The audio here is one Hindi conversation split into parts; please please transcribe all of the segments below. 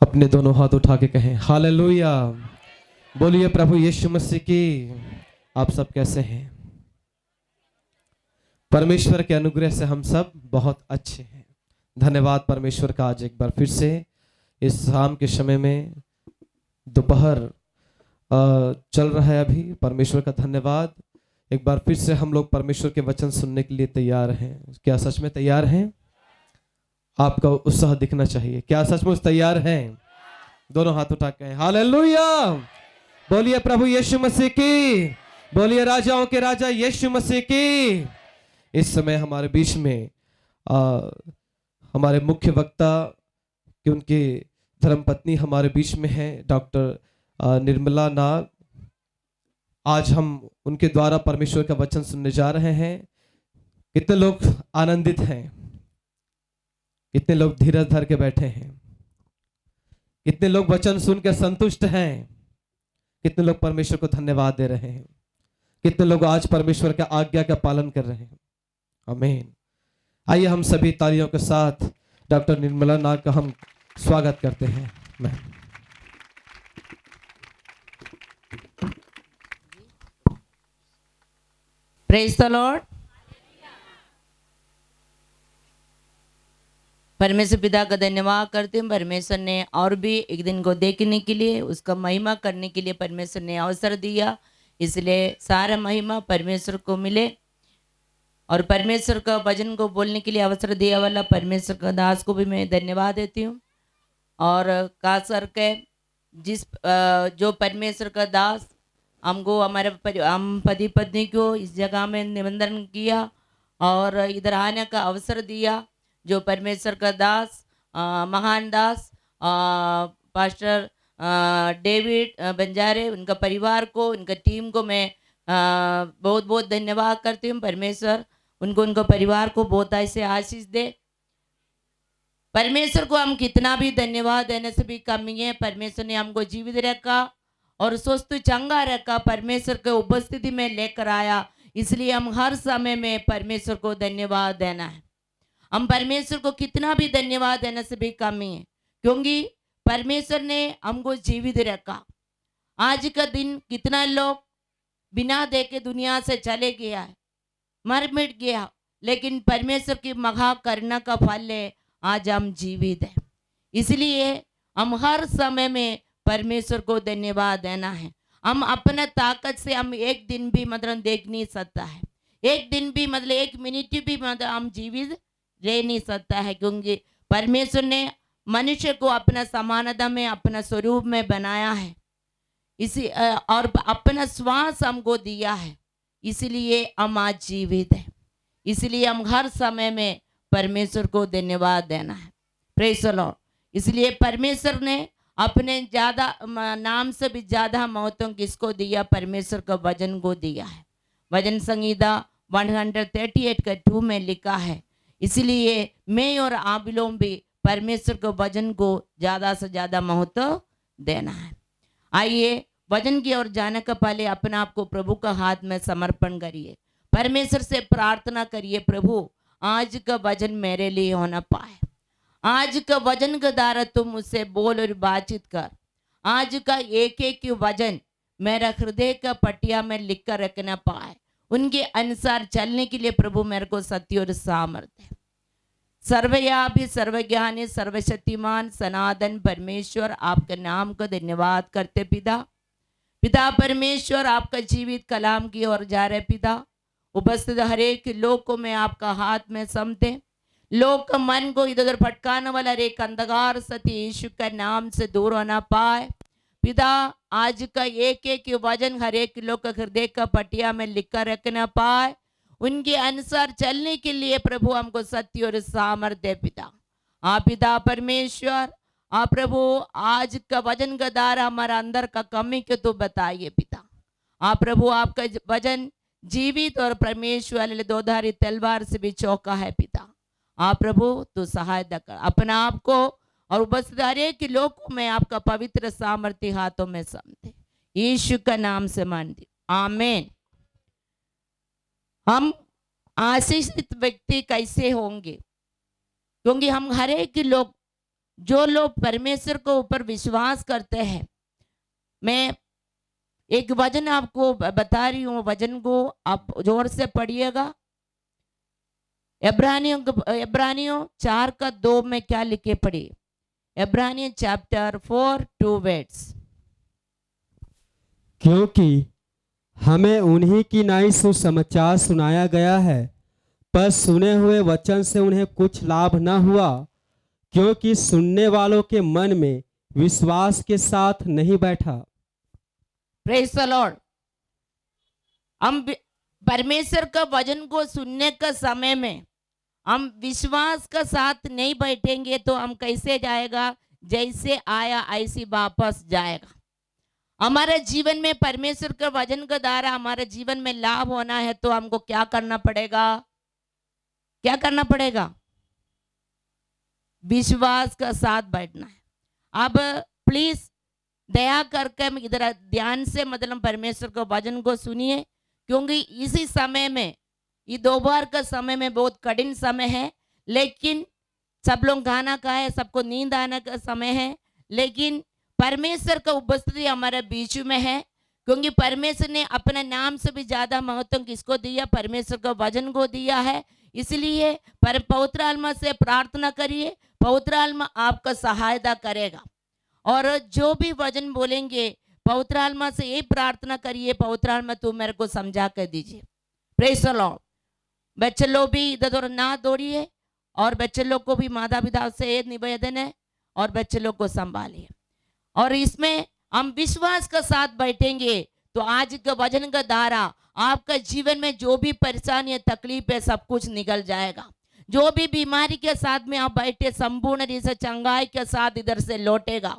अपने दोनों हाथ उठा के कहें हालेलुया। बोलिए प्रभु यीशु मसीह की। आप सब कैसे हैं? परमेश्वर के अनुग्रह से हम सब बहुत अच्छे हैं। धन्यवाद परमेश्वर का, आज एक बार फिर से इस शाम के समय में दोपहर चल रहा है अभी। परमेश्वर का धन्यवाद। एक बार फिर से हम लोग परमेश्वर के वचन सुनने के लिए तैयार हैं। क्या सच में तैयार हैं? आपका उत्साह दिखना चाहिए। क्या सचमुच तैयार हैं? दोनों हाथ उठा के हालेलुया। बोलिए प्रभु यीशु मसीह की। बोलिए राजाओं के राजा यीशु मसीह की। इस समय हमारे बीच में हमारे मुख्य वक्ता कि उनकी धर्मपत्नी हमारे बीच में है, डॉक्टर निर्मला नाग। आज हम उनके द्वारा परमेश्वर का वचन सुनने जा रहे हैं। कितने लोग आनंदित हैं? कितने लोग धीरज धर के बैठे हैं? कितने लोग वचन सुनकर संतुष्ट हैं? कितने लोग परमेश्वर को धन्यवाद दे रहे हैं? कितने लोग आज परमेश्वर का आज्ञा का पालन कर रहे हैं? आमीन। आइए हम सभी तालियों के साथ डॉक्टर निर्मला नाग का हम स्वागत करते हैं। Praise the Lord. परमेश्वर पिता का धन्यवाद करते हैं। परमेश्वर ने और भी एक दिन को देखने के लिए, उसका महिमा करने के लिए परमेश्वर ने अवसर दिया, इसलिए सारा महिमा परमेश्वर को मिले। और परमेश्वर का वचन को बोलने के लिए अवसर दिया वाला परमेश्वर का दास को भी मैं धन्यवाद देती हूँ। और खास करके जो परमेश्वर का दास हमको, हमारे हम पति पत्नी को इस जगह में निमंत्रण किया और इधर आने का अवसर दिया, जो परमेश्वर का दास महान दास पास्टर डेविड बंजारे, उनका परिवार को, उनका टीम को मैं बहुत बहुत धन्यवाद करती हूँ। परमेश्वर उनको, उनका परिवार को बहुत ऐसे आशीष दे। परमेश्वर को हम कितना भी धन्यवाद देने से भी कमी है। परमेश्वर ने हमको जीवित रखा और स्वस्थ चंगा रखा, परमेश्वर के उपस्थिति में लेकर आया, इसलिए हम हर समय में परमेश्वर को धन्यवाद देना है। हम परमेश्वर को कितना भी धन्यवाद देने से भी कमी है, क्योंकि परमेश्वर ने हमको जीवित रखा। आज का दिन कितना लोग बिना देखे दुनिया से चले गया है, मर मिट गया, लेकिन परमेश्वर की महा करुणा का फल है आज हम जीवित हैं। इसलिए हम हर समय में परमेश्वर को धन्यवाद देना है। हम अपना ताकत से हम एक दिन भी मतलब देख नहीं सकता है, एक दिन भी मतलब एक मिनट भी मतलब हम जीवित रह नहीं सकता है, क्योंकि परमेश्वर ने मनुष्य को अपना समानता में, अपना स्वरूप में बनाया है, इसी और अपना श्वास हमको दिया है, इसलिए हम आज जीवित हैं। इसलिए हम हर समय में परमेश्वर को धन्यवाद देना है। Praise the Lord. इसलिए परमेश्वर ने अपने ज़्यादा नाम से भी ज़्यादा महत्व किसको दिया? परमेश्वर का वचन को दिया है। वचन संहिता 138 का 2 में लिखा है। इसलिए मैं और आप लोग भी परमेश्वर के वचन को ज़्यादा से ज़्यादा महत्व देना है। आइए वचन की ओर जाने का पहले अपने आप को प्रभु का हाथ में समर्पण करिए, परमेश्वर से प्रार्थना करिए, प्रभु आज का वचन मेरे लिए होना पाए। आज का वचन के द्वारा तुम मुझसे बोल और बातचीत कर। आज का एक एक वचन मेरा हृदय का पटिया में लिख कर रखना पाए, उनके अनुसार चलने के लिए प्रभु मेरे को सत्य और सामर्थ्य है। सर्वव्यापी, सर्वज्ञानी, सर्वशक्तिमान सनातन परमेश्वर, आपके नाम का धन्यवाद करते पिता परमेश्वर, आपका जीवित कलाम की ओर जा रहे पिता, उपस्थित हरेक लोग को मैं आपका हाथ में समते, लोग का मन को इधर उधर भटकाने वाला एक अंधकार सत्य यीशु का नाम से दूर होना पाए पिता। आज का एक एक वचन हर एक लोग का हृदय का पटिया में लिखकर रखना पाए, उनके अनुसार चलने के लिए प्रभु हमको सत्य और सामर्थ्य पिता। आप पिता परमेश्वर, आप प्रभु आज का वचन का द्वारा हमारा अंदर का कमी को तो बताइए पिता। आप प्रभु आपका वचन जीवित और परमेश्वर दोधारी तलवार से भी चौका है पिता। आप प्रभु तो सहायता कर अपना आप को और उपस्थित हरेक लोग को मैं आपका पवित्र सामर्थ्य हाथों में समझे, यीशु का नाम से मानती, आमीन। हम आशीषित व्यक्ति कैसे होंगे? क्योंकि हम हर एक लोग जो लोग परमेश्वर को ऊपर विश्वास करते हैं, मैं एक वचन आपको बता रही हूँ, वचन को आप जोर से पढ़िएगा। इब्रानियों 4:2 में क्या लिखे पढ़िए। इब्रानियों चैप्टर 4 2 वर्ड्स। क्योंकि हमें उन्हीं की नाई सुसमाचार सुनाया गया है, पर सुने हुए वचन से उन्हें कुछ लाभ न हुआ, क्योंकि सुनने वालों के मन में विश्वास के साथ नहीं बैठा। Praise the Lord. हम परमेश्वर का वचन को सुनने का समय में हम विश्वास का साथ नहीं बैठेंगे तो हम कैसे जाएगा? जैसे आया ऐसी वापस जाएगा। हमारे जीवन में परमेश्वर का वचन के द्वारा हमारे जीवन में लाभ होना है तो हमको क्या करना पड़ेगा? क्या करना पड़ेगा? विश्वास का साथ बैठना है। अब प्लीज दया करके इधर ध्यान से मतलब परमेश्वर के वचन को सुनिए, क्योंकि इसी समय में, ये दोपहर का समय में बहुत कठिन समय है, लेकिन सब लोग खाना खाए, सबको नींद आने का समय है, लेकिन परमेश्वर का उपस्थिति हमारे बीच में है, क्योंकि परमेश्वर ने अपने नाम से भी ज्यादा महत्व किसको दिया? परमेश्वर का वचन को दिया है। इसलिए पवित्र आत्मा से प्रार्थना करिए, पवित्र आत्मा आपका सहायता करेगा। और जो भी वचन बोलेंगे पवित्र आत्मा से यही प्रार्थना करिए, पवित्र आत्मा तू मेरे को समझा कर दीजिए। Praise the Lord. बच्चे लोग भी इधर उधर ना दौड़िए, और बच्चे लोग को भी माता पिता से ये निवेदन है, और बच्चे लोग को संभालिए। और इसमें हम विश्वास का साथ बैठेंगे तो आज का वचन का धारा आपका जीवन में जो भी परेशानी है, तकलीफ है, सब कुछ निकल जाएगा। जो भी बीमारी के साथ में आप बैठे, संपूर्ण जैसे चंगाई के साथ इधर से लौटेगा,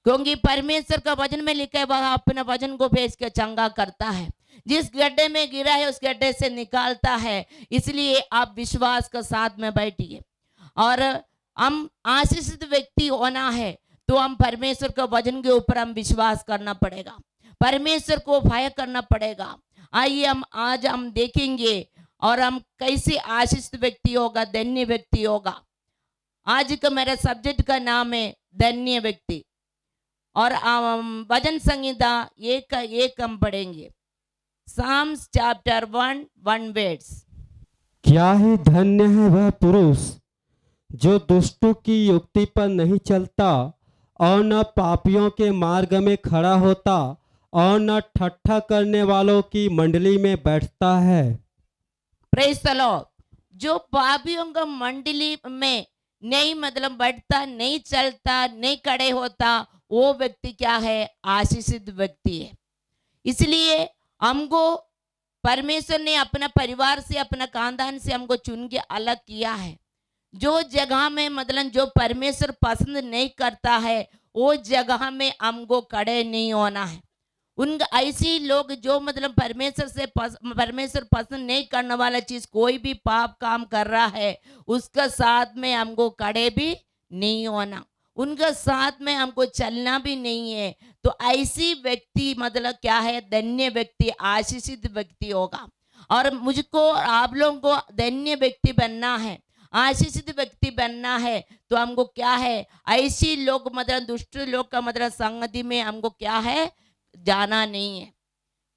क्योंकि परमेश्वर का वचन में लिखा है वह अपने वचन को भेज के चंगा करता है। जिस गड्ढे में गिरा है उस गड्ढे से निकालता है। इसलिए आप विश्वास का साथ में बैठिए। और हम आशीषित व्यक्ति होना है तो हम परमेश्वर के वचन के ऊपर हम विश्वास करना पड़ेगा, परमेश्वर को भय करना पड़ेगा। आइए आज हम देखेंगे और हम कैसे आशीषित व्यक्ति होगा, धन्य व्यक्ति होगा। आज का मेरा सब्जेक्ट का नाम है धन्य व्यक्ति। और भजन संहिता एक हम पढ़ेंगे, साम्स चैप्टर 1 वर्ड्स। क्या ही धन्य है वह पुरुष जो दुष्टों की युक्ति पर नहीं चलता, और न पापियों के मार्ग में खड़ा होता, और न ठट्ठा करने वालों की मंडली में बैठता है। Praise the Lord. जो पापियों का मंडली में नहीं मतलब बैठता, नहीं चलता, नहीं खड़े होता, वो व्यक्ति क्या है? आशीषित व्यक्ति है। इसलिए हमको परमेश्वर ने अपना परिवार से, अपना खानदान से हमको चुन के अलग किया है। जो जगह में मतलब जो परमेश्वर पसंद नहीं करता है, वो जगह में हमको खड़े नहीं होना है। उन ऐसी लोग जो मतलब परमेश्वर पसंद नहीं करने वाला चीज, कोई भी पाप काम कर रहा है, उसका साथ में हमको खड़े भी नहीं होना, उनका साथ में हमको चलना भी नहीं है। तो ऐसी व्यक्ति मतलब क्या है? धन्य व्यक्ति, आशीषित व्यक्ति होगा। और मुझको और आप लोगों को धन्य व्यक्ति बनना है, आशीषित व्यक्ति बनना है, तो हमको क्या है? ऐसी लोग मतलब दुष्ट लोग का मतलब संगति में हमको क्या है? जाना नहीं है,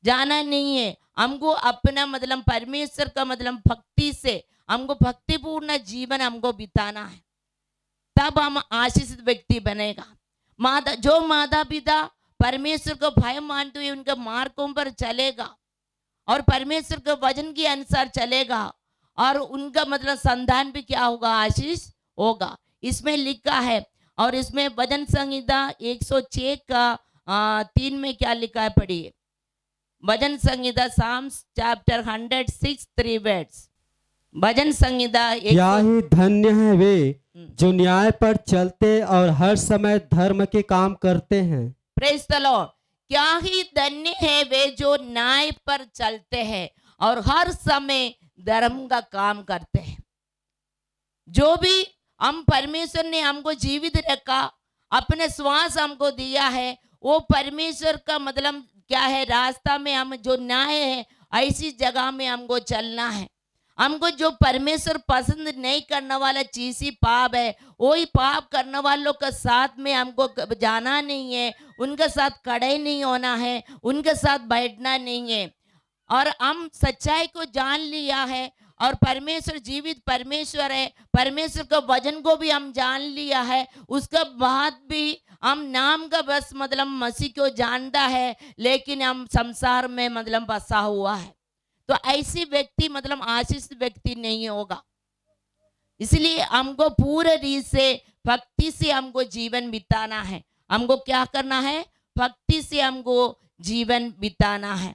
जाना नहीं है। हमको अपना मतलब परमेश्वर का मतलब भक्ति से, हमको भक्तिपूर्ण जीवन हमको बिताना है, तब हम आशीषित व्यक्ति बनेगा। जो माता पिता परमेश्वर को भय मानते हुए उनके मार्गों पर चलेगा और परमेश्वर के वचन के अनुसार चलेगा, और उनका मतलब संतान भी क्या होगा? आशीष होगा। इसमें लिखा है, और इसमें भजन संहिता 106 का 3 में क्या लिखा है? पढ़िए। भजन संहिता साम्स चैप्टर 106 3 वर्ड्स। भजन संहिता क्या ही धन्य है वे जो न्याय पर चलते और हर समय धर्म के काम करते हैं। Praise the Lord. क्या ही धन्य है वे जो न्याय पर चलते हैं और हर समय धर्म का काम करते हैं। जो भी हम परमेश्वर ने हमको जीवित रखा, अपने श्वास हमको दिया है, वो परमेश्वर का मतलब क्या है? रास्ता में हम जो न्याय है, ऐसी जगह में हमको चलना है। हमको जो परमेश्वर पसंद नहीं करने वाला चीज ही पाप है, वही पाप करने वालों के साथ में हमको जाना नहीं है, उनके साथ खड़े नहीं होना है, उनके साथ बैठना नहीं है। और हम सच्चाई को जान लिया है और परमेश्वर जीवित परमेश्वर है, परमेश्वर के वचन को भी हम जान लिया है, उसके बाद भी हम नाम का बस मतलब मसीह को जानता है, लेकिन हम संसार में मतलब बसा हुआ है। तो ऐसी व्यक्ति मतलब आशीषित व्यक्ति नहीं होगा। इसलिए हमको पूरे रीत से भक्ति से हमको जीवन बिताना है। हमको क्या करना है? भक्ति से हमको जीवन बिताना है।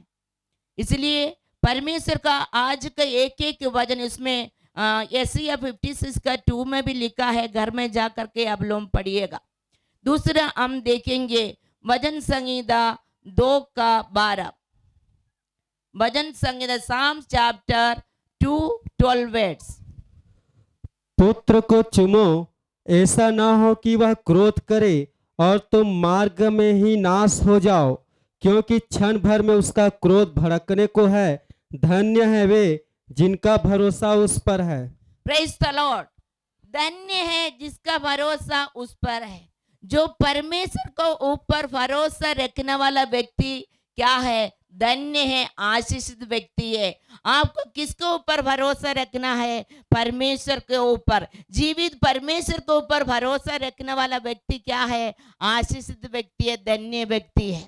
इसलिए परमेश्वर का आज का एक एक वचन इसमें यशायाह 56 का 2 में भी लिखा है, घर में जा करके आप लोग पढ़िएगा। दूसरा हम देखेंगे भजन संहिता 2 का 12, भजन संहिता साम चैप्टर 2:12 वर्ड्स। पुत्र को चुमो, ऐसा ना हो कि वह क्रोध करे और तुम मार्ग में ही नाश हो जाओ, क्योंकि क्षण भर में उसका क्रोध भड़कने को है। धन्य है वे जिनका भरोसा उस पर है। Praise the Lord. धन्य है जिसका भरोसा उस पर है। जो परमेश्वर को ऊपर भरोसा रखने वाला व्यक्ति क्या है? धन्य है, आशीषित व्यक्ति है। आपको किसके ऊपर भरोसा रखना है? परमेश्वर के ऊपर। जीवित परमेश्वर के ऊपर भरोसा रखने वाला व्यक्ति क्या है? आशीषित व्यक्ति है, धन्य व्यक्ति है।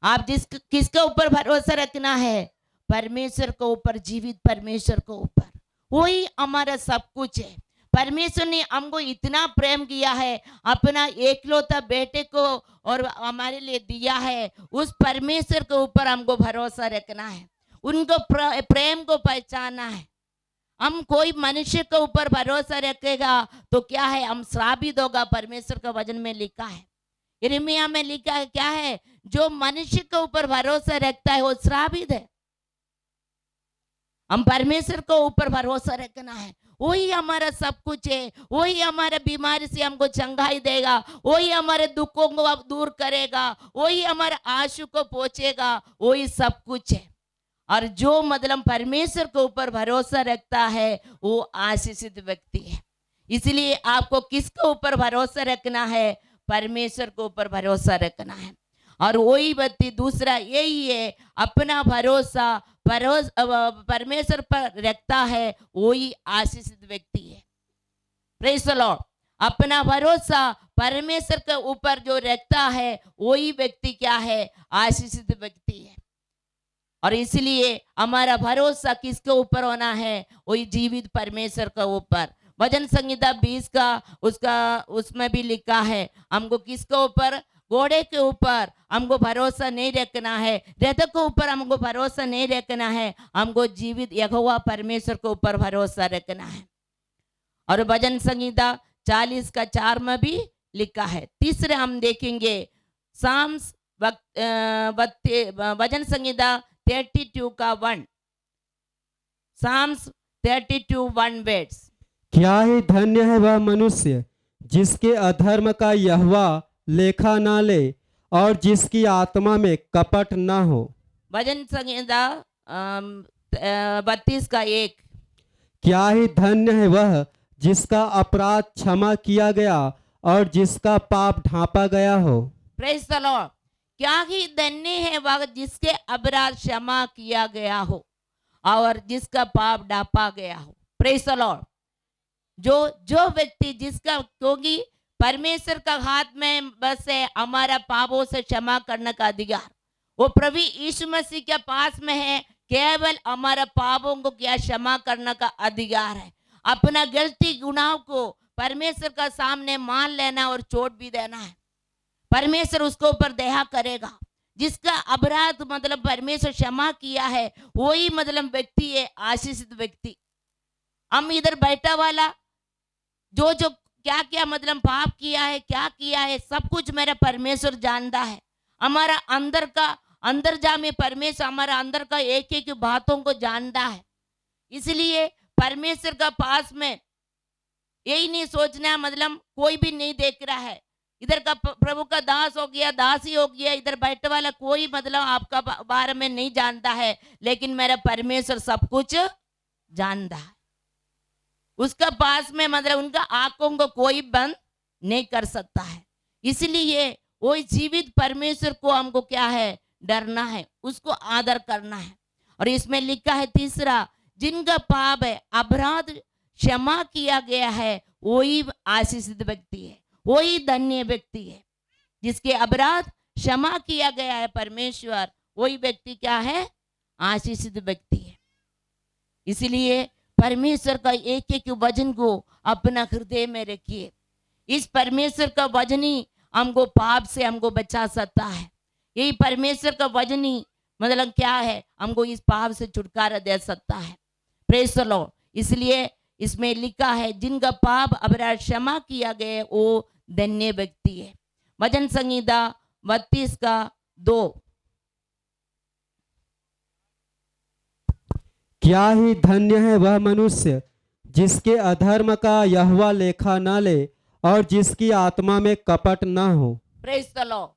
आप किसके ऊपर भरोसा रखना है? परमेश्वर के ऊपर, जीवित परमेश्वर के ऊपर। वही हमारा सब कुछ है। परमेश्वर ने हमको इतना प्रेम किया है, अपना एकलौता बेटे को और हमारे लिए दिया है। उस परमेश्वर के ऊपर हमको भरोसा रखना है, उनको प्रेम को पहचानना है। हम कोई मनुष्य के ऊपर भरोसा रखेगा तो क्या है? हम श्रापित होगा। परमेश्वर का वचन में लिखा है, यिर्मयाह में लिखा है, क्या है? जो मनुष्य के ऊपर भरोसा रखता है वो श्रापित है। हम परमेश्वर को ऊपर भरोसा रखना है। वही हमारा सब कुछ है। वही हमारे बीमारी से हमको चंगाई देगा, वही हमारे दुखों को अब दूर करेगा, वही हमारे आंसू को पोंछेगा, वही सब कुछ है। और जो मतलब परमेश्वर के ऊपर भरोसा रखता है वो आशीषित व्यक्ति है। इसलिए आपको किसके ऊपर भरोसा रखना है? परमेश्वर के ऊपर भरोसा रखना है। और वही व्यक्ति दूसरा यही है, अपना भरोसा परमेश्वर पर रखता है, वही आशीषित व्यक्ति है। Praise the Lord. अपना भरोसा परमेश्वर के ऊपर जो रखता है वही व्यक्ति क्या है? आशीषित व्यक्ति है। और इसलिए हमारा भरोसा किसके ऊपर होना है? वही जीवित परमेश्वर के ऊपर। भजन संहिता 20 का उसमें भी लिखा है, हमको किसके ऊपर? घोड़े के ऊपर हमको भरोसा नहीं रखना है, रथ के ऊपर हमको भरोसा नहीं रखना है, हमको जीवित यहोवा परमेश्वर के ऊपर भरोसा रखना है। और भजन संहिता 40 का 4 में भी लिखा है। तीसरे हम देखेंगे साम्स भजन संहिता 32 का 1, साम्स 32:1 वर्ड्स। क्या ही धन्य है वह मनुष्य जिसके अधर्म का यहोवा लेखा ना ले और जिसकी आत्मा में कपट ना हो। भजन संहिता 32 का 1। क्या ही धन्य है वह जिसका अपराध क्षमा किया गया और जिसका पाप ढांपा गया हो। Praise the Lord. क्या ही धन्य है वह जिसके अपराध क्षमा किया गया हो और जिसका पाप ढांपा गया हो। Praise the Lord. जो व्यक्ति जिसका, क्योंकि परमेश्वर का हाथ में बस है हमारा पापों से क्षमा करने का अधिकार। वो प्रभु यीशु मसीह के पास में है, केवल हमारा पापों को क्या क्षमा करने का अधिकार है। अपना गलती गुनाह को परमेश्वर का सामने मान लेना और चोट भी देना है। परमेश्वर उसको ऊपर दया करेगा। जिसका अपराध मतलब परमेश्वर क्षमा किया है वही मतलब व्यक्ति है आशीषित व्यक्ति। हम इधर बैठा वाला जो क्या क्या मतलब पाप किया है, क्या किया है, सब कुछ मेरा परमेश्वर जानता है। हमारा अंदर जामे परमेश्वर हमारा अंदर का एक एक बातों को जानता है। इसलिए परमेश्वर का पास में यही नहीं सोचना मतलब कोई भी नहीं देख रहा है। इधर का प्रभु का दास हो गया, दासी हो गया, इधर बैठने वाला कोई मतलब आपका बारे में नहीं जानता है, लेकिन मेरा परमेश्वर सब कुछ जानता है। उसका पास में मतलब उनका आंखों को कोई बंद नहीं कर सकता है। इसलिए वो जीवित परमेश्वर को हमको क्या है, डरना है, उसको आदर करना है। और इसमें लिखा है तीसरा, जिनका पाप है अपराध क्षमा किया गया है वही आशीषित व्यक्ति है, वही धन्य व्यक्ति है। जिसके अपराध क्षमा किया गया है परमेश्वर, वही व्यक्ति क्या है, आशीषित व्यक्ति है। इसलिए परमेश्वर का एक एक वचन को अपना हृदय में रखिए। इस परमेश्वर का वचन ही हमको पाप से हमको बचा सकता है। यही परमेश्वर का वचन ही मतलब क्या है, हमको इस पाप से छुटकारा दे सकता है। Praise the Lord. इसलिए इसमें लिखा है जिनका पाप अपराध क्षमा किया गया वो धन्य व्यक्ति है। वचन संहिता 32 का 2। क्या ही धन्य है वह मनुष्य जिसके अधर्म का यहोवा लेखा न ले और जिसकी आत्मा में कपट न हो। Praise the Lord,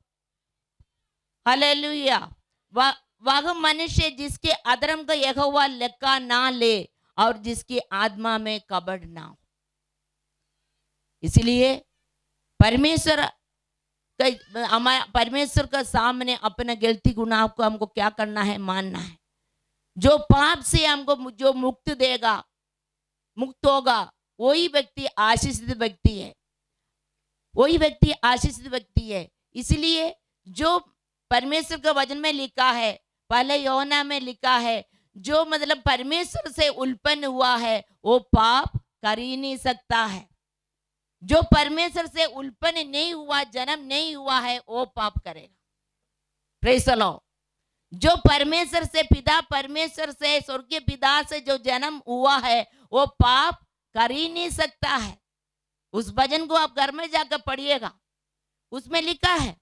hallelujah. वह मनुष्य जिसके अधर्म का यहोवा लेखा ना ले और जिसकी आत्मा में कपट ना हो। इसलिए परमेश्वर का सामने अपने गलती गुनाह को हमको क्या करना है, मानना है। जो पाप से हमको जो मुक्त देगा, मुक्त होगा, वही व्यक्ति आशीषित व्यक्ति है, वही व्यक्ति आशीषित व्यक्ति है। इसलिए जो परमेश्वर के वचन में लिखा है, पहले योना में लिखा है, जो मतलब परमेश्वर से उत्पन्न हुआ है वो पाप कर ही नहीं सकता है। जो परमेश्वर से उत्पन्न नहीं हुआ, जन्म नहीं हुआ है, वो पाप करेगा। Praise the Lord. जो परमेश्वर से पिता, परमेश्वर से स्वर्गीय पिता से जो जन्म हुआ है वो पाप कर ही नहीं सकता है। उस वचन को आप घर में जाकर पढ़िएगा, उसमें लिखा है।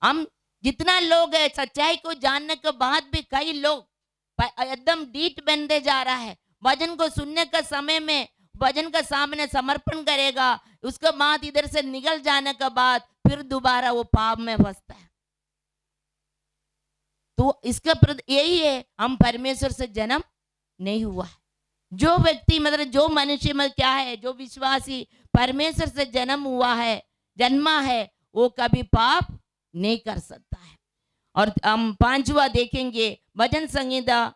हम जितना लोग है सच्चाई को जानने के बाद भी कई लोग एकदम डीठ बनते जा रहा है। वचन को सुनने का समय में वचन का सामने समर्पण करेगा, उसके बाद इधर से निकल जाने के बाद फिर दोबारा वो पाप में फंसता है। तो इसका यही है, हम परमेश्वर से जन्म नहीं हुआ है। जो व्यक्ति मतलब जो मनुष्य में क्या है, जो विश्वासी परमेश्वर से जन्म हुआ है, जन्मा है, वो कभी पाप नहीं कर सकता है। और हम पांचवा देखेंगे, वचन संहिता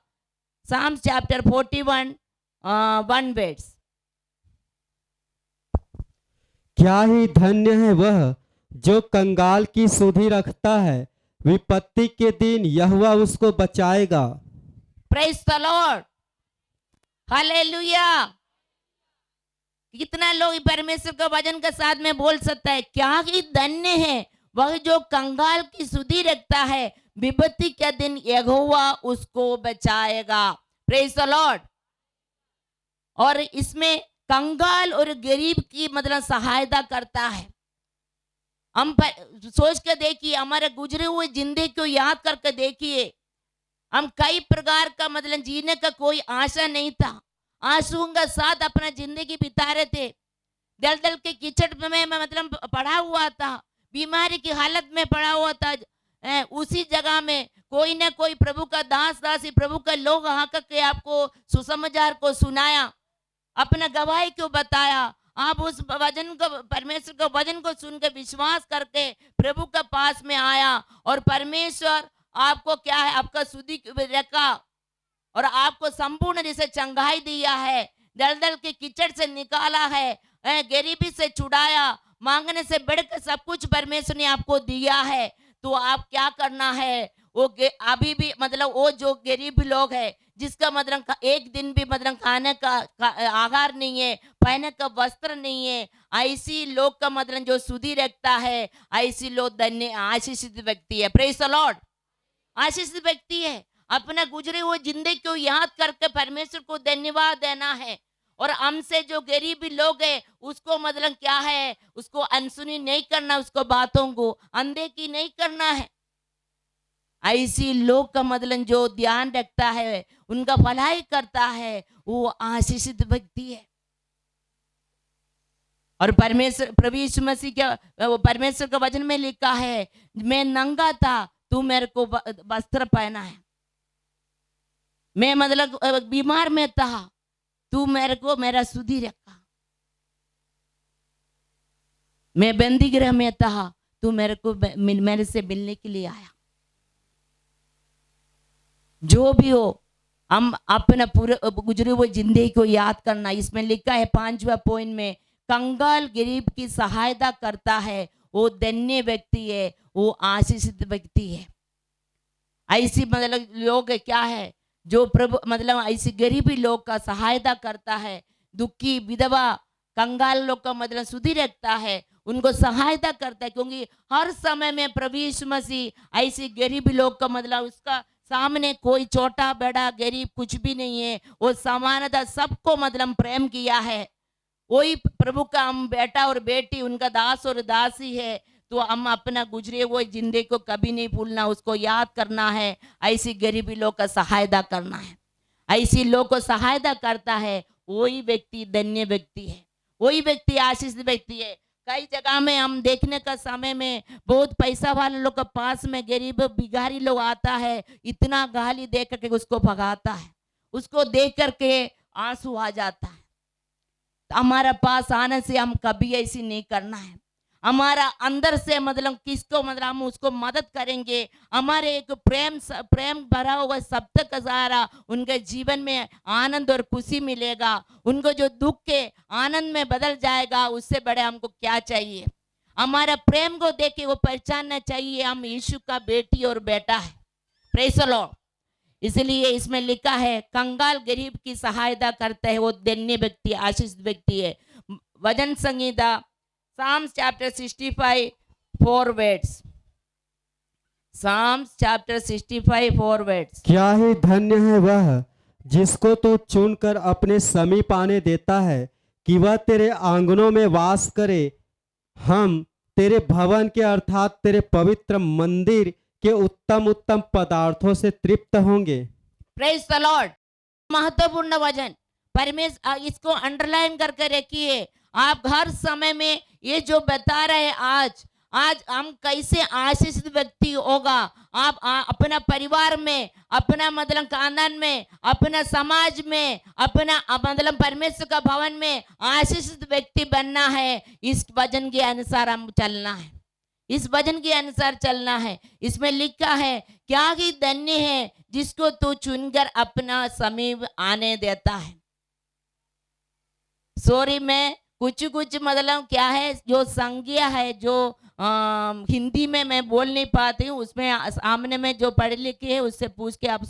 साम्स चैप्टर 41 1 वर्ड्स। क्या ही धन्य है वह जो कंगाल की सुधि रखता है, विपत्ति के दिन यहोवा उसको बचाएगा। Praise the Lord, hallelujah. कितना लोग परमेश्वर का वचन के साथ में बोल सकता है, क्या ही धन्य है वह जो कंगाल की सुधि रखता है, विपत्ति के दिन यहोवा उसको बचाएगा। Praise the Lord. और इसमें कंगाल और गरीब की मतलब सहायता करता है। हम सोच के देखिए, हमारे गुजरे हुए जिंदगी को याद करके देखिए, हम कई प्रकार का मतलब जीने का कोई आशा नहीं था, आंसुओं के साथ अपना जिंदगी बिता रहे थे। दलदल के कीचड़ में मतलब पड़ा हुआ था, बीमारी की हालत में पड़ा हुआ था। उसी जगह में कोई ना कोई प्रभु का दास दासी, प्रभु का लोग आकर के आपको सुसमाचार को सुनाया, अपना गवाही को बताया। आप उस वचन को, परमेश्वर के वचन को सुनकर विश्वास करके प्रभु के पास में आया और परमेश्वर आपको क्या है, आपका सुधि रखा और आपको संपूर्ण जैसे चंगाई दिया है, दलदल के कीचड़ से निकाला है, गरीबी से छुड़ाया, मांगने से बढ़कर सब कुछ परमेश्वर ने आपको दिया है। तो आप क्या करना है, वो अभी भी मतलब वो जो गरीब लोग है, जिसका मतलब एक दिन भी मतलब खाने का आहार नहीं है, पहनने का वस्त्र नहीं है, ऐसी लोग का मतलब जो सुधि रखता है, ऐसी लोग धन्य आशीषित व्यक्ति है। Praise the Lord. आशीषित व्यक्ति है। अपना गुजरे हुए जिंदगी को याद करके परमेश्वर को धन्यवाद देना है। और हमसे जो गरीब लोग है उसको मतलब क्या है, उसको अनसुनी नहीं करना, उसको बातों को अनदेखी नहीं करना है। ऐसी लोग का मतलब जो ध्यान रखता है, उनका भलाई करता है, वो आशीषित व्यक्ति है। और परमेश्वर प्रभु यीशु मसीह के परमेश्वर के वचन में लिखा है, मैं नंगा था तू मेरे को वस्त्र पहना है, मैं मतलब बीमार में था तू मेरे को मेरा सुधी रखा, मैं बंदी गृह में था, तू मेरे को मेरे से मिलने के लिए आया। जो भी हो, हम अपना पूरे गुजरे हुए जिंदगी को याद करना। इसमें लिखा है 5वां पॉइंट में, कंगाल गरीब की सहायता करता है, वो धन्य व्यक्ति है, वो आशीषित व्यक्ति है। ऐसी मतलब लोग क्या है जो प्रभु मतलब ऐसी गरीबी लोग का सहायता करता है, दुखी विधवा कंगाल लोग का मतलब सुधि रखता है, उनको सहायता करता है। क्योंकि हर समय में प्रभु यीशु मसीह ऐसी गरीबी लोग का मतलब उसका सामने कोई छोटा बड़ा गरीब कुछ भी नहीं है, वो समानता सबको मतलब प्रेम किया है। वही प्रभु का हम बेटा और बेटी, उनका दास और दासी है। तो हम अपना गुजरे हुए जिंदगी को कभी नहीं भूलना, उसको याद करना है, ऐसी गरीबी लोग का सहायता करना है। ऐसी लोग को सहायता करता है वही व्यक्ति धन्य व्यक्ति है, वही व्यक्ति आशीषित व्यक्ति है। कई जगह में हम देखने का समय में बहुत पैसा वाले लोग के पास में गरीब भिखारी लोग आता है, इतना गाली दे करके उसको भगाता है, उसको देख करके आंसू आ जाता है। हमारा पास आने से हम कभी ऐसी नहीं करना है। हमारा अंदर से मतलब किसको मतलब हम उसको मदद करेंगे, हमारे एक प्रेम भरा हुआ सब तक सारा उनके जीवन में आनंद और खुशी मिलेगा, उनको जो दुख के आनंद में बदल जाएगा। उससे बड़े हमको क्या चाहिए? हमारा प्रेम को देख के वो पहचानना चाहिए हम यीशु का बेटी और बेटा है। Praise the Lord. इसलिए इसमें लिखा है कंगाल गरीब की सहायता करता है, वो धन्य व्यक्ति आशीषित व्यक्ति है। वचन संहिता Psalms chapter 65 4 words. Psalms chapter 65 4 words. क्या ही धन्य है वह जिसको तू चुनकर अपने समीप आने देता है, कि वह तेरे आंगनों में वास करे। हम तेरे भवन के अर्थात तेरे पवित्र मंदिर के उत्तम उत्तम पदार्थों से तृप्त होंगे। Praise the Lord. महत्वपूर्ण वचन परमेश्वर, इसको अंडरलाइन करके रखिए। आप हर समय में ये जो बता रहे आज हम कैसे आशीषित व्यक्ति होगा। आप अपना परिवार में, अपना मतलब खानदान में, अपना समाज में, अपना मतलब परमेश्वर का भवन में आशीषित व्यक्ति बनना है। इस वचन के अनुसार हम चलना है, इस वचन के अनुसार चलना है। इसमें लिखा है क्या ही धन्य है जिसको तू चुनकर अपना समीप आने देता है। सॉरी, मैं कुछ मतलब क्या है जो संज्ञा है जो हिंदी में मैं बोल नहीं पाती हूँ, उसमें सामने में जो पढ़े लिखे है उससे पूछ के आप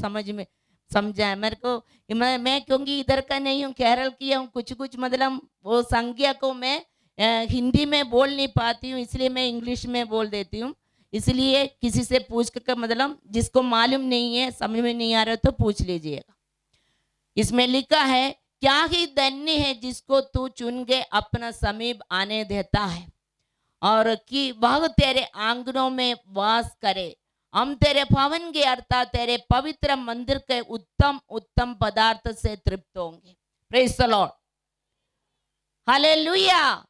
समझाए मेरे को। मैं क्योंकि इधर का नहीं हूँ, केरल की हूँ, कुछ मतलब वो संज्ञा को मैं हिंदी में बोल नहीं पाती हूँ, इसलिए मैं इंग्लिश में बोल देती हूँ। इसलिए किसी से पूछ कर मतलब जिसको मालूम नहीं है, समझ में नहीं आ रहा तो पूछ लीजिएगा। इसमें लिखा है क्या ही धन्य है जिसको तू चुन के अपना समीप आने देता है, और कि वह तेरे आंगनों में वास करे। हम तेरे भवन के अर्थात तेरे पवित्र मंदिर के उत्तम उत्तम पदार्थ से तृप्त होंगे। Praise the Lord, hallelujah.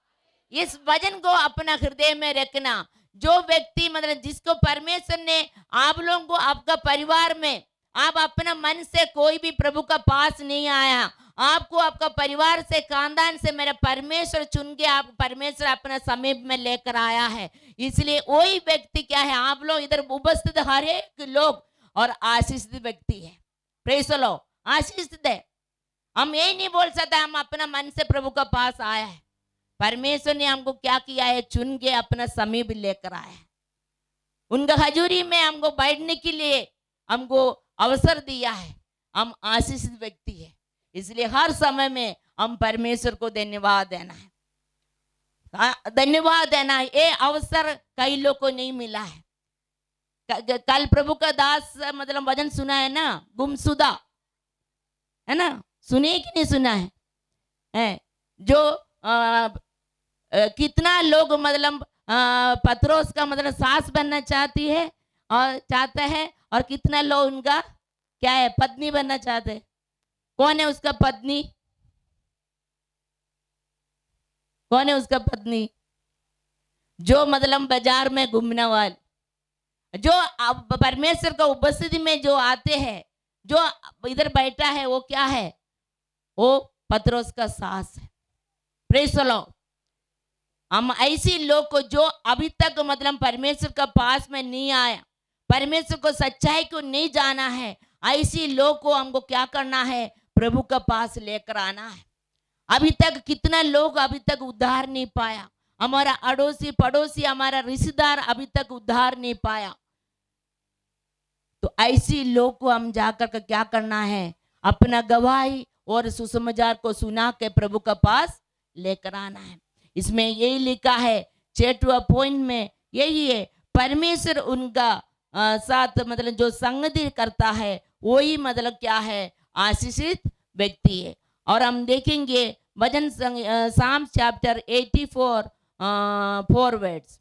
इस वचन को अपना हृदय में रखना। जो व्यक्ति मतलब जिसको परमेश्वर ने आप लोगों को आपका परिवार में, आप अपना मन से कोई भी प्रभु का पास नहीं आया, आपको आपका परिवार से खानदान से मेरा परमेश्वर चुन के आप परमेश्वर अपना समीप में लेकर आया है। इसलिए वही व्यक्ति क्या है, आप लोग इधर उपस्थित हर एक लोग और आशीषित व्यक्ति है। प्रेज़ द लॉर्ड, आशीषित है। हम यही नहीं बोल सकते हम अपना मन से प्रभु का पास आया है। परमेश्वर ने हमको क्या किया है, चुन के अपना समीप लेकर आया है। उनका हजूरी में हमको बैठने के लिए हमको अवसर दिया है। हम आशीषित व्यक्ति है, इसलिए हर समय में हम परमेश्वर को धन्यवाद देना है, धन्यवाद देना है। ये अवसर कई लोग को नहीं मिला है। कल प्रभु का दास मतलब वचन सुना है ना, गुमशुदा है ना, सुने कि नहीं सुना है? जो कितना लोग मतलब पत्रोस का मतलब सास बनना चाहती है और चाहता है, और कितना लोग उनका क्या है पत्नी बनना चाहते हैं। कौन है उसका पत्नी? कौन है उसका पत्नी? जो मतलब बाजार में घूमने वाले, जो परमेश्वर का उपस्थिति में जो आते हैं, जो इधर बैठा है, वो क्या है? वो पतरस का साहस है। Praise the Lord. हम ऐसी लोग को जो अभी तक मतलब परमेश्वर का पास में नहीं आया, परमेश्वर को सच्चाई को नहीं जाना है, ऐसी लोग को हमको क्या करना है, प्रभु का पास लेकर आना है। अभी तक कितना लोग अभी तक उद्धार नहीं पाया, हमारा अड़ोसी पड़ोसी हमारा रिश्तेदार अभी तक उद्धार नहीं पाया, तो ऐसी लोग को हम जाकर के क्या करना है, अपना गवाही और सुसमाचार को सुना के प्रभु का पास लेकर आना है। इसमें यही लिखा है 6वां पॉइंट में यही है, परमेश्वर उनका साथ मतलब जो संगति करता है वही मतलब क्या है, आशीषित व्यक्ति है। और हम देखेंगे वचन साम्स चैप्टर 84 फॉरवर्ड्स।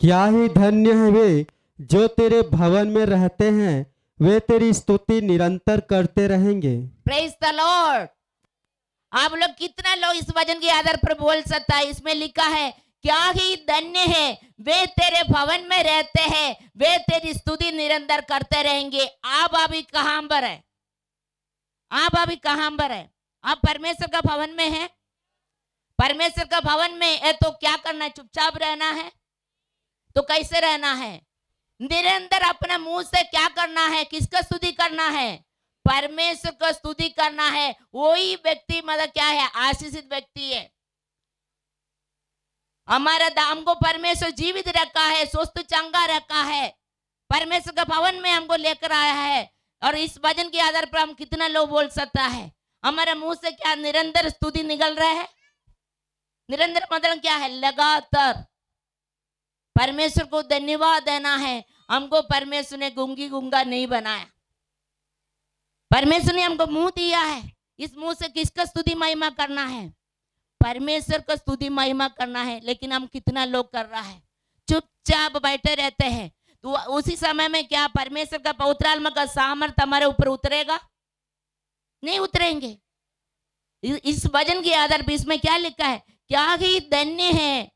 क्या ही धन्य है वे जो तेरे भवन में रहते हैं, वे तेरी स्तुति निरंतर करते रहेंगे। Praise the Lord. आप लोग कितना लोग इस वचन के आधार पर बोल सकता है? इसमें लिखा है क्या ही धन्य है वे तेरे भवन में रहते हैं, वे तेरी स्तुति निरंतर करते रहेंगे। आप अभी कहां पर है? आप अभी कहां पर है? आप परमेश्वर का भवन में है? परमेश्वर का भवन में है तो क्या करना है? चुपचाप रहना है? तो कैसे रहना है? निरंतर अपना मुंह से क्या करना है? किसका स्तुति करना है? परमेश्वर को स्तुति करना है। वही व्यक्ति मतलब क्या है? आशीषित व्यक्ति है। हमारा दाम को परमेश्वर जीवित रखा है, स्वस्थ चंगा रखा है, परमेश्वर का भवन में हमको लेकर आया है। और इस वचन के आधार पर हम कितना लोग बोल सकता है? हमारे मुंह से क्या निरंतर स्तुति निकल रहा है? निरंतर मतलब क्या है? लगातार परमेश्वर को धन्यवाद देना है। हमको परमेश्वर ने गूंगी गूंगा नहीं बनाया, परमेश्वर ने हमको मुंह दिया है। इस मुंह से किसका स्तुति महिमा करना है? परमेश्वर का स्तुति महिमा करना है। लेकिन हम कितना लोग कर रहा है? चुपचाप बैठे रहते हैं। तो उसी समय में क्या परमेश्वर का पवित्र आत्मा का सामर्थ्य हमारे ऊपर उतरेगा? नहीं उतरेंगे। इस वचन के आधार पर इसमें क्या लिखा है? क्या ही धन्य है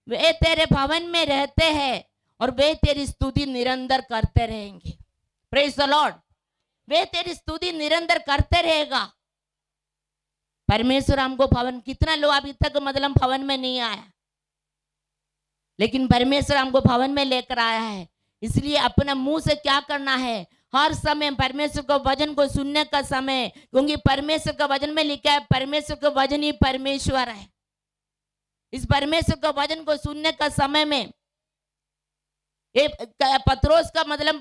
वे तेरे भवन में रहते हैं और वे तेरी स्तुति निरंतर करते रहेंगे। Praise the Lord. वे तेरी स्तुति निरंतर करते रहेगा। परमेश्वर हमको भवन, कितना लोग अभी तक मतलब भवन में नहीं आया, लेकिन परमेश्वर हमको भवन में लेकर आया है। इसलिए अपना मुंह से क्या करना है? हर समय परमेश्वर को वचन को सुनने का समय, क्योंकि परमेश्वर का वचन में लिखा है परमेश्वर का वचन ही परमेश्वर है। इस परमेश्वर का वचन को सुनने का समय में पतरस का मतलब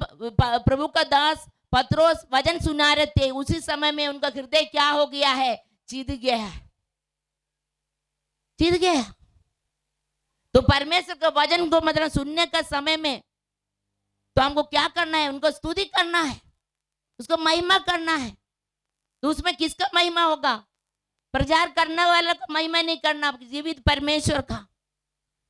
प्रभु का दास पतरस वचन सुना रहे थे, उसी समय में उनका हृदय क्या हो गया है? चीद गया है, चीद गया। तो परमेश्वर का वचन को मतलब सुनने का समय में तो हमको क्या करना है? उनको स्तुति करना है, उसको महिमा करना है। तो उसमें किसका महिमा होगा? प्रचार करने वाला का महिमा नहीं करना, जीवित परमेश्वर का।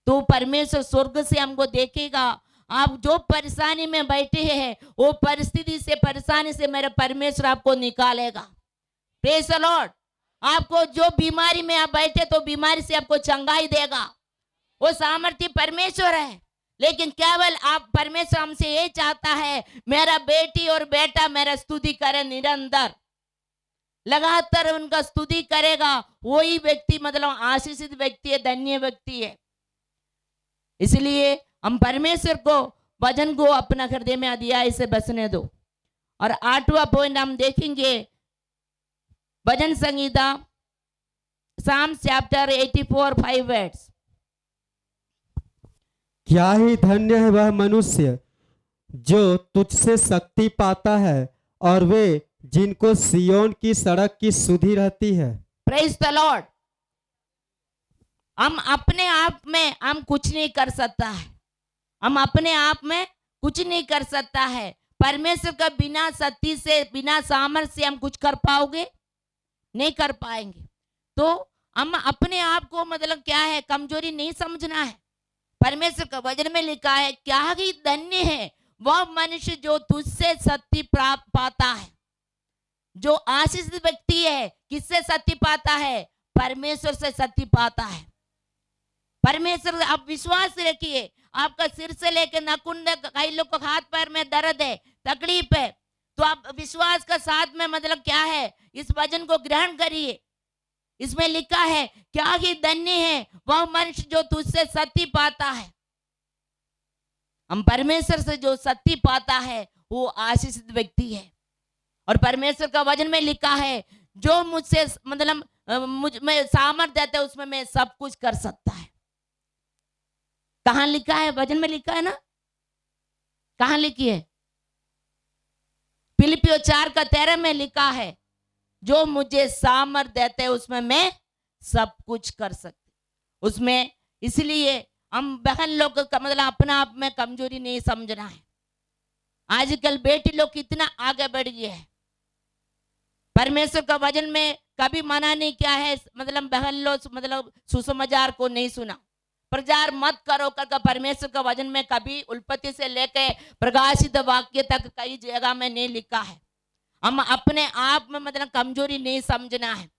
तो परमेश्वर स्वर्ग से हमको देखेगा। आप जो परेशानी में बैठे हैं, वो परिस्थिति से, परेशानी से मेरा परमेश्वर आपको निकालेगा। Praise the Lord. आपको जो बीमारी में आप बैठे तो बीमारी से आपको चंगाई देगा। वो सामर्थ्य परमेश्वर है। लेकिन केवल आप परमेश्वर हमसे ये चाहता है, मेरा बेटी और बेटा मेरा स्तुति करे निरंतर, लगातार उनका स्तुति करेगा। वही व्यक्ति मतलब आशीषित व्यक्ति है, धन्य व्यक्ति है। इसलिए हम परमेश्वर को वचन को अपना हृदय में अध्याय से बसने दो। और 8वां पॉइंट हम देखेंगे भजन संगीता साम्स चैप्टर 84 5 वर्ड्स। क्या ही धन्य है वह मनुष्य जो तुझसे शक्ति पाता है और वे जिनको सियोन की सड़क की सुधि रहती है। Praise the Lord. हम अपने आप में हम कुछ नहीं कर सकता है, हम अपने आप में कुछ नहीं कर सकता है। परमेश्वर का बिना शक्ति से, बिना सामर्थ्य से हम कुछ कर पाओगे? नहीं कर पाएंगे। तो हम अपने आप को मतलब क्या है, कमजोरी नहीं समझना है। परमेश्वर का वचन में लिखा है क्या ही धन्य है वह मनुष्य जो तुझसे शक्ति प्राप्त पाता है। जो आशीषित व्यक्ति है किससे शक्ति पाता है? परमेश्वर से शक्ति पाता है। परमेश्वर, आप विश्वास रखिए, आपका सिर से लेकर नाखून तक, कई लोग को हाथ पैर में दर्द है, तकलीफ है, तो आप विश्वास का साथ में मतलब क्या है, इस वचन को ग्रहण करिए। इसमें लिखा है, क्या ही धन्य है वह मनुष्य जो तुझसे सत्य पाता है। हम परमेश्वर से जो सत्य पाता है वो आशीषित व्यक्ति है। और परमेश्वर का वचन में लिखा है, जो मुझसे मतलब मुझ में सामर्थ देता है उसमें मैं सब कुछ कर सकता है। कहां लिखा है? वचन में लिखा है ना, कहां लिखी है? फिलिपियो 4:13 में लिखा है, जो मुझे सामर्थ देते हैं उसमें मैं सब कुछ कर सकती उसमें। इसलिए हम बहन लोग का मतलब अपना आप में कमजोरी नहीं समझना है। आजकल बेटी लोग कितना आगे बढ़ गए हैं। परमेश्वर का वचन में कभी मना नहीं किया है, मतलब बहन लोग मतलब सुसमाचार को नहीं सुना, प्रचार मत करो कर परमेश्वर का वचन में कभी उत्पत्ति से लेकर प्रकाशित वाक्य तक कई जगह में नहीं लिखा है। हम अपने आप में मतलब कमजोरी नहीं समझना है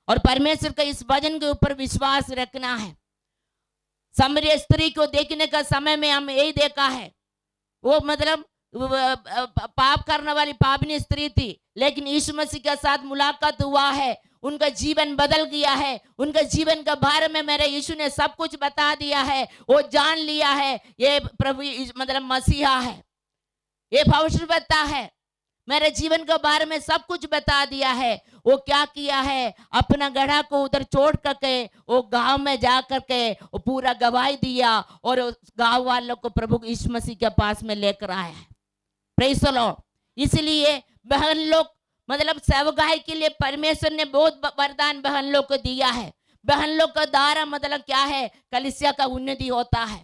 और परमेश्वर का इस वचन के ऊपर विश्वास रखना है। सामरिया स्त्री को देखने का समय में हम यही देखा है, वो मतलब पाप करने वाली पापनी स्त्री थी, लेकिन यीशु मसीह के साथ मुलाकात हुआ है, उनका जीवन बदल गया है। उनका जीवन के बारे में मेरे यीशु ने सब कुछ बता दिया है। वो जान लिया है ये प्रभु मतलब मसीहा है, ये भविष्यवक्ता है, मेरे जीवन के बारे में सब कुछ बता दिया है। वो क्या किया है, अपना गधा को उधर छोड़ करके वो गांव में जा करके वो पूरा गवाही दिया और गांव वालों को प्रभु यीशु मसीह के पास में लेकर आया है। Praise the Lord. इसलिए बहन लोग मतलब सेवकाई के लिए परमेश्वर ने बहुत वरदान बहन लोग को दिया है। बहन लोग का द्वारा मतलब क्या है, कलीसिया का उन्नति होता है।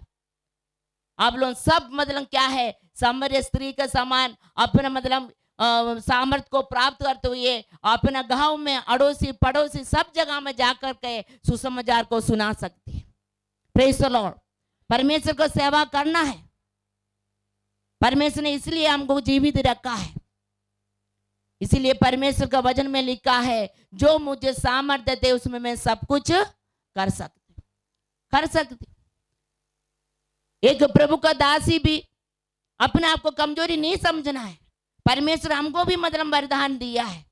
आप लोग सब मतलब क्या है, सामर्य स्त्री का समान अपना मतलब सामर्थ को प्राप्त करते हुए अपना गांव में अड़ोसी पड़ोसी सब जगह में जाकर के सुसमाचार को सुना सकते हैं। Praise the Lord. परमेश्वर को सेवा करना है। परमेश्वर ने इसलिए हमको जीवित रखा है। इसीलिए परमेश्वर का वचन में लिखा है, जो मुझे सामर्थ्य दे उसमें मैं सब कुछ कर सकती। एक प्रभु का दासी भी अपने आप को कमजोरी नहीं समझना है। परमेश्वर हमको भी मतलब वरदान दिया है।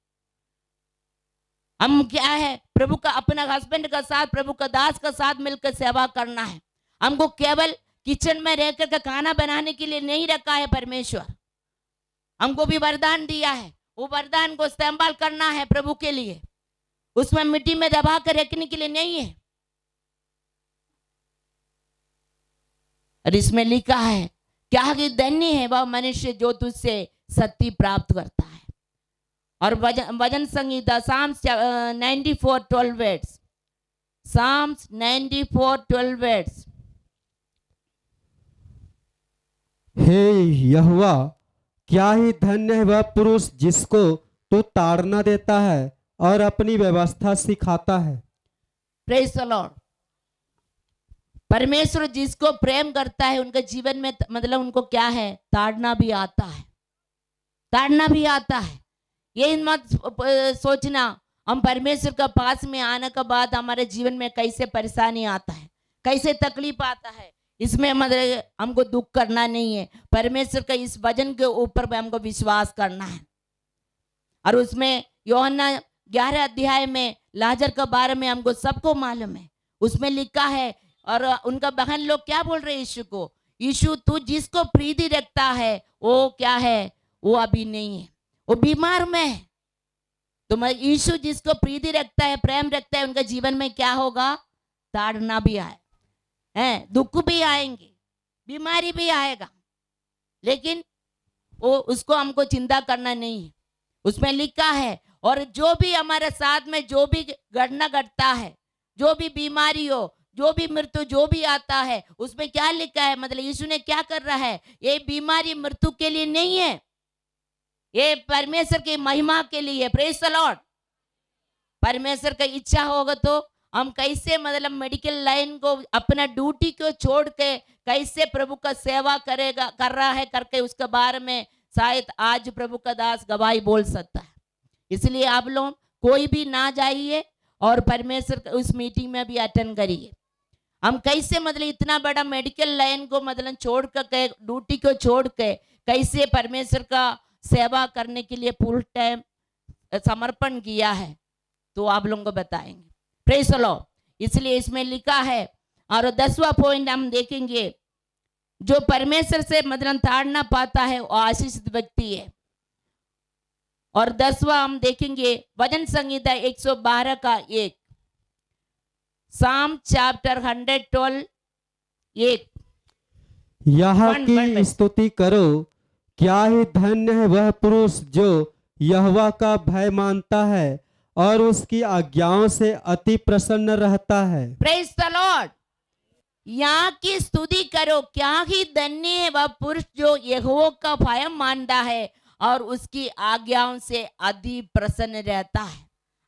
हम क्या है, प्रभु का अपना हस्बैंड का साथ प्रभु का दास का साथ मिलकर सेवा करना है। हमको केवल किचन में रहकर के खाना बनाने के लिए नहीं रखा है। परमेश्वर हमको भी वरदान दिया है, वो वरदान को इस्तेमाल करना है प्रभु के लिए। उसमें मिट्टी में दबा कर रखने के लिए नहीं है। और इसमें लिखा है, क्या कि धन्य है वह मनुष्य जो तुझसे सत्य प्राप्त करता है। और वचन संहिता साम्स 94:12 वर्ड्स, साम्स 94:12 वर्ड्स। हे यहोवा, क्या ही धन्य है वह पुरुष जिसको तू ताड़ना देता है और अपनी व्यवस्था सिखाता है। Praise the Lord. परमेश्वर जिसको प्रेम करता है उनके जीवन में मतलब उनको क्या है, ताड़ना भी आता है, ताड़ना भी आता है। ये मत सोचना हम परमेश्वर के पास में आने के बाद हमारे जीवन में कैसे परेशानी आता है, कैसे तकलीफ आता है, इसमें मतलब हमको दुख करना नहीं है। परमेश्वर का इस वचन के ऊपर हमको विश्वास करना है। और उसमें यूहन्ना 11 अध्याय में लाजर के बारे में हमको सबको मालूम है। उसमें लिखा है, और उनका बहन लोग क्या बोल रहे हैं यीशु को, यीशु तू जिसको प्रीति रखता है वो क्या है, वो अभी नहीं है, वो बीमार में है। तो यीशु जिसको प्रीति रखता है, प्रेम रखता है, उनका जीवन में क्या होगा, ताड़ना भी आए हैं, दुख भी आएंगे, बीमारी भी आएगा, लेकिन वो उसको हमको चिंता करना नहीं है। उसमें लिखा है, और जो भी हमारे साथ में जो भी घटना घटता है, जो भी बीमारी हो, जो भी मृत्यु जो भी आता है, उसमें क्या लिखा है, मतलब यीशु ने क्या कर रहा है, ये बीमारी मृत्यु के लिए नहीं है, ये परमेश्वर की महिमा के लिए। Praise the Lord. परमेश्वर का इच्छा होगा तो हम कैसे मतलब मेडिकल लाइन को अपना ड्यूटी को छोड़ के कैसे प्रभु का सेवा करेगा, कर रहा है करके उसके बारे में शायद आज प्रभु का दास गवाही बोल सकता है। इसलिए आप लोग कोई भी ना जाइए और परमेश्वर उस मीटिंग में भी अटेंड करिए। हम कैसे मतलब इतना बड़ा मेडिकल लाइन को मतलब छोड़ के ड्यूटी को छोड़ के कैसे परमेश्वर का सेवा करने के लिए फुल टाइम समर्पण किया है, तो आप लोगों को बताएंगे। Praise the Lord. इसलिए इसमें लिखा है, और 10वां पॉइंट हम देखेंगे, जो परमेश्वर से मतलब ताड़ ना पाता है वो आशीषित व्यक्ति है। और 10वां हम देखेंगे भजन संहिता 112 का 1, साम चैप्टर 112 1। यह वन की में। स्तुति करो, क्या ही धन्य है वह पुरुष जो यहोवा का भय मानता है और उसकी आज्ञाओं से अति प्रसन्न रहता है। Praise the Lord. यहाँ की स्तुति करो, क्या ही धन्य है वह पुरुष जो यहोवा का भय मानता है और उसकी आज्ञाओं से अति प्रसन्न रहता है।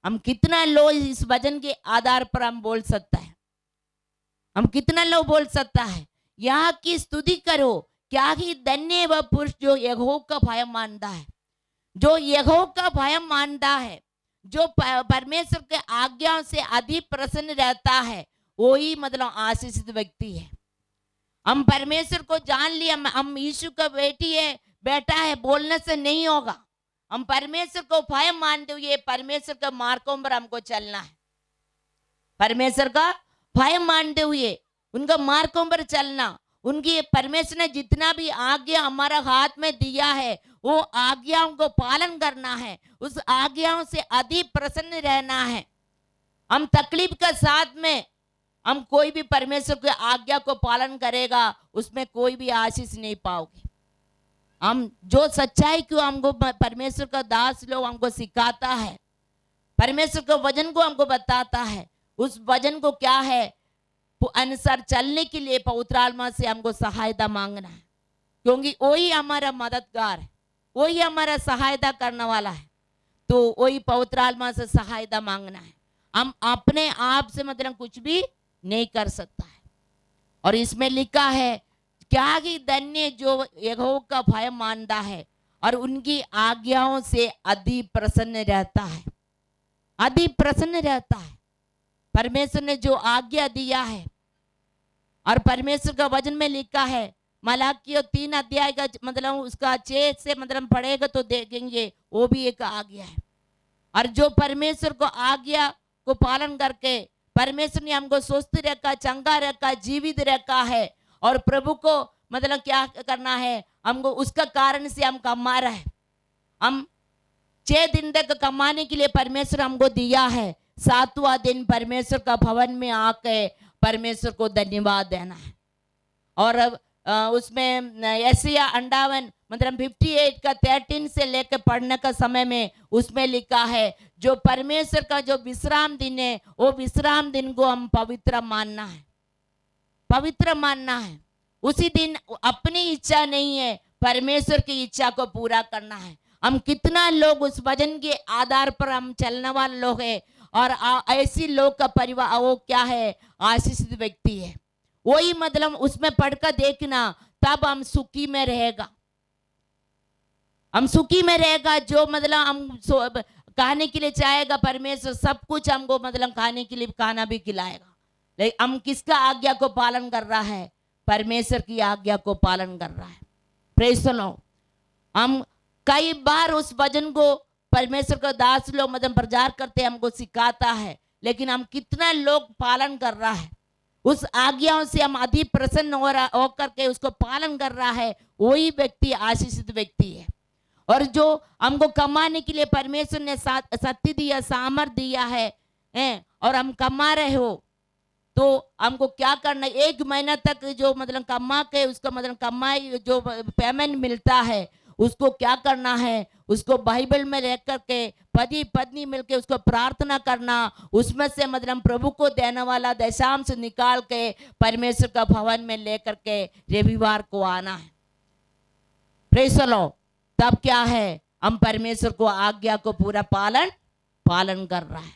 हम कितना लोग इस वचन के आधार पर हम बोल सकता है, हम कितना लोग बोल सकता है, यहाँ की स्तुति करो, क्या ही धन्य है वह पुरुष जो यहोवा का भय मानता है। जो यहोवा का भय मानता है, जो परमेश्वर के आज्ञाओं से अधिक प्रसन्न रहता है, वही मतलब आशीषित व्यक्ति है। हम परमेश्वर को जान लिया, हम यीशु का बेटा है बोलने से नहीं होगा। हम परमेश्वर को भय मानते हुए परमेश्वर के मार्गों पर हमको चलना है। परमेश्वर का भय मानते हुए उनका मार्गों पर चलना, उनकी परमेश्वर ने जितना भी आज्ञा हमारा हाथ में दिया है वो आज्ञाओं को पालन करना है, उस आज्ञाओं से अधिक प्रसन्न रहना है। हम तकलीफ के साथ में हम कोई भी परमेश्वर की आज्ञा को पालन करेगा, उसमें कोई भी आशीष नहीं पाओगे। हम जो सच्चाई को हमको परमेश्वर का दास लोग हमको सिखाता है, परमेश्वर के वचन को हमको बताता है, उस वचन को क्या है अनुसार चलने के लिए पवित्र आत्मा से हमको सहायता मांगना है, क्योंकि वही हमारा मददगार है, वही हमारा सहायता करने वाला है। तो वही पवित्र आत्मा से सहायता मांगना है। हम अपने आप से मतलब कुछ भी नहीं कर सकता है। और इसमें लिखा है, क्या ही धन्य जो यहोवा का भय मानता है और उनकी आज्ञाओं से अधिक प्रसन्न रहता है, अधिक प्रसन्न रहता है। परमेश्वर ने जो आज्ञा दिया है, और परमेश्वर का वचन में लिखा है, मलाकी 3 अध्याय का मतलब उसका 6 से मतलब पढ़ेगा तो देखेंगे वो भी एक आज्ञा है। और जो परमेश्वर को आज्ञा को पालन करके परमेश्वर ने हमको स्वस्थ रखा, चंगा रखा, जीवित रखा है, और प्रभु को मतलब क्या करना है, हमको उसका कारण से हम कमा रहे हैं। हम 6 दिन तक कमाने के लिए परमेश्वर हमको दिया है, 7वां दिन परमेश्वर का भवन में आके परमेश्वर को धन्यवाद देना है। और उसमें यशायाह 58 मतलब 58 का 13 से लेकर पढ़ने का समय में उसमें लिखा है, जो परमेश्वर का जो विश्राम दिन है वो विश्राम दिन को हम पवित्र मानना है, पवित्र मानना है। उसी दिन अपनी इच्छा नहीं है, परमेश्वर की इच्छा को पूरा करना है। हम कितना लोग उस वचन के आधार पर हम चलने वाले लोग हैं, और ऐसी लोग का परिवार वो क्या है, आशीषित व्यक्ति है। वही मतलब उसमें पढ़कर देखना, तब हम सुखी में रहेगा, हम सुखी में रहेगा। जो मतलब हम खाने के लिए चाहेगा परमेश्वर, सब कुछ हमको मतलब खाने के लिए खाना भी खिलाएगा, लेकिन हम किसका आज्ञा को पालन कर रहा है, परमेश्वर की आज्ञा को पालन कर रहा है। Praise the Lord. हम कई बार उस वचन को परमेश्वर का दास लोग मतलब प्रचार करते हमको सिखाता है, लेकिन हम कितना लोग पालन कर रहा है, उस आज्ञाओं से हम अधिक प्रसन्न हो करके उसको पालन कर रहा है, वही व्यक्ति आशीषित व्यक्ति है। और जो हमको कमाने के लिए परमेश्वर ने शक्ति दिया, सामर्थ दिया है, और हम कमा रहे हो, तो हमको क्या करना है, 1 महीना तक जो मतलब कमा के उसका मतलब कमाई जो पेमेंट मिलता है, उसको क्या करना है, उसको बाइबल में रह करके पति पत्नी मिलके उसको प्रार्थना करना, उसमें से मतलब प्रभु को देने वाला दशांश निकाल के परमेश्वर का भवन में लेकर के रविवार को आना है। Praise the Lord. तब क्या है, हम परमेश्वर को आज्ञा को पूरा पालन कर रहा है।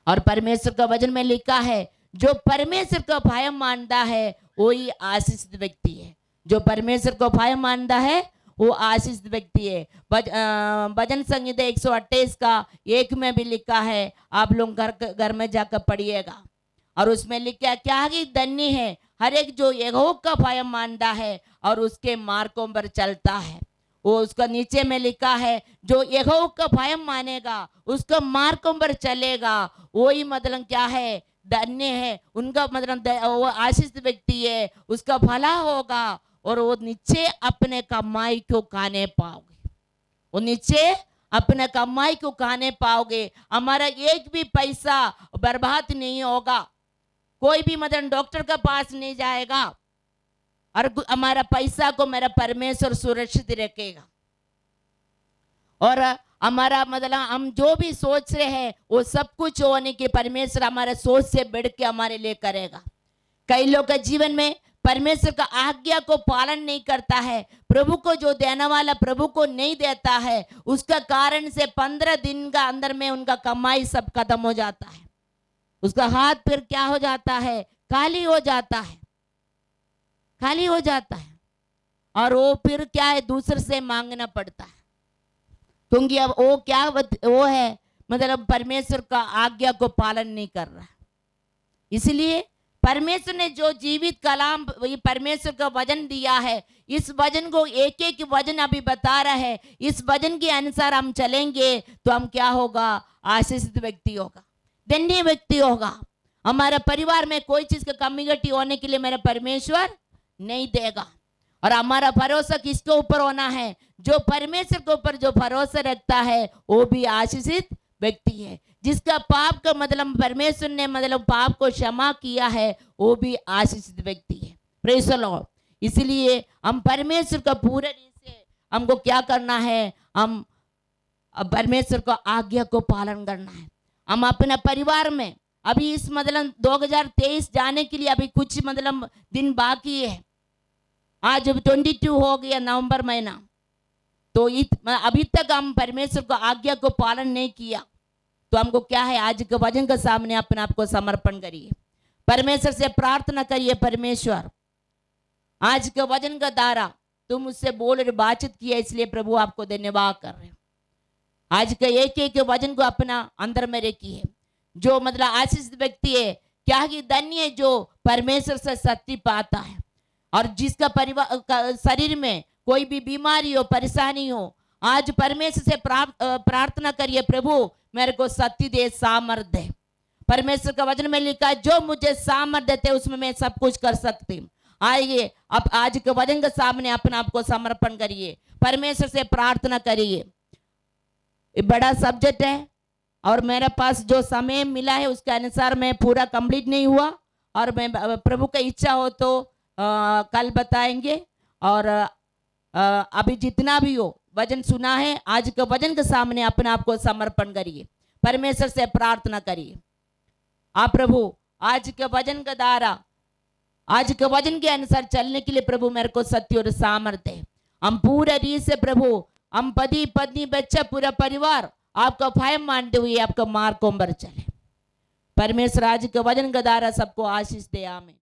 और परमेश्वर का वचन में लिखा है, जो परमेश्वर का भय मानता है वही आशीषित व्यक्ति है। जो परमेश्वर को भय मानता है वो आशीषित व्यक्ति है। भजन संहिता 128 का 1 में भी लिखा है, आप लोग घर में जाकर पढ़िएगा। और उसमें लिखा है, क्या ही धन्य है हर एक जो यहोवा का भय मानता है और उसके मार्गों पर चलता है, वो उसका नीचे में लिखा है, जो यहोवा का भय मानेगा, उसका मार्गों पर चलेगा, वही मतलब क्या है, धन्य है। उनका मतलब वो आशीषित व्यक्ति है, उसका भला होगा और वो नीचे अपने कमाई को खाने पाओगे, वो नीचे अपने कमाई को खाने पाओगे। हमारा एक भी पैसा बर्बाद नहीं होगा, कोई भी मतलब डॉक्टर के पास नहीं जाएगा, और हमारा पैसा को मेरा परमेश्वर सुरक्षित रखेगा। और हमारा मतलब हम जो भी सोच रहे हैं वो सब कुछ होने के परमेश्वर हमारे सोच से बढ़ के हमारे लिए करेगा। कई लोग के जीवन में परमेश्वर का आज्ञा को पालन नहीं करता है, प्रभु को जो देने वाला प्रभु को नहीं देता है, उसका कारण से 15 दिन का अंदर में उनका कमाई सब खत्म हो जाता है, उसका हाथ फिर क्या हो जाता है, खाली हो जाता है, खाली हो जाता है, और वो फिर क्या है, दूसरे से मांगना पड़ता है, क्योंकि अब वो क्या वो है मतलब परमेश्वर का आज्ञा को पालन नहीं कर रहा। इसलिए परमेश्वर ने जो जीवित कलाम परमेश्वर का वचन दिया है, इस वचन को एक एक वचन अभी बता रहा है, इस वचन के अनुसार हम चलेंगे तो हम क्या होगा, आशीषित व्यक्ति होगा, धन्य व्यक्ति होगा। हमारा परिवार में कोई चीज का कमी घटी होने के लिए मेरा परमेश्वर नहीं देगा। और हमारा भरोसा किसके ऊपर होना है, जो परमेश्वर के ऊपर जो भरोसा रखता है वो भी आशीषित व्यक्ति है। जिसका पाप का मतलब परमेश्वर ने मतलब पाप को क्षमा किया है, वो भी आशीषित व्यक्ति है। Praise the Lord. इसलिए हम परमेश्वर का पूरे रीति से हमको क्या करना है, हम परमेश्वर को आज्ञा को पालन करना है। हम अपने परिवार में अभी इस मतलब 2023 जाने के लिए अभी कुछ मतलब दिन बाकी है। आज 22 हो गया नवंबर महीना, तो अभी तक हम परमेश्वर को आज्ञा को पालन नहीं किया, तो हमको क्या है, आज के वचन के सामने अपने आप को समर्पण करिए, परमेश्वर से प्रार्थना करिए, परमेश्वर आज के वचन का द्वारा तुम मुझसे बोल और बातचीत किया, इसलिए प्रभु आपको धन्यवाद कर रहे हो। आज के एक एक वचन को अपना अंदर में रखिए। जो मतलब आशीषित व्यक्ति है, क्या ही धन्य है जो परमेश्वर से शक्ति पाता है। और जिसका परिवार शरीर में कोई भी बीमारी हो, परेशानी हो, आज परमेश्वर से प्रार्थना करिए, प्रभु मेरे को शक्ति दे, सामर्थ दे। परमेश्वर का वचन में लिखा है, जो मुझे सामर्थ देते उसमें मैं सब कुछ कर सकती हूँ। आइए अब आज के वचन के सामने अपने आप को समर्पण करिए, परमेश्वर से प्रार्थना करिए। ये बड़ा सब्जेक्ट है और मेरे पास जो समय मिला है उसके अनुसार मैं पूरा कंप्लीट नहीं हुआ, और मैं प्रभु का इच्छा हो तो कल बताएंगे। और अभी जितना भी हो वचन सुना है, आज के वचन के सामने अपने आप को समर्पण करिए, परमेश्वर से प्रार्थना करिए। आप प्रभु आज के वचन का द्वारा, आज के वचन के अनुसार चलने के लिए प्रभु मेरे को सत्य और सामर्थ्य है। हम पूरा रीत से प्रभु, हम पति पत्नी बच्चा पूरा परिवार आपका भय मानते हुए आपका मार्गों पर चले। परमेश्वर आज के वचन के द्वारा सबको आशीष दे, आमीन।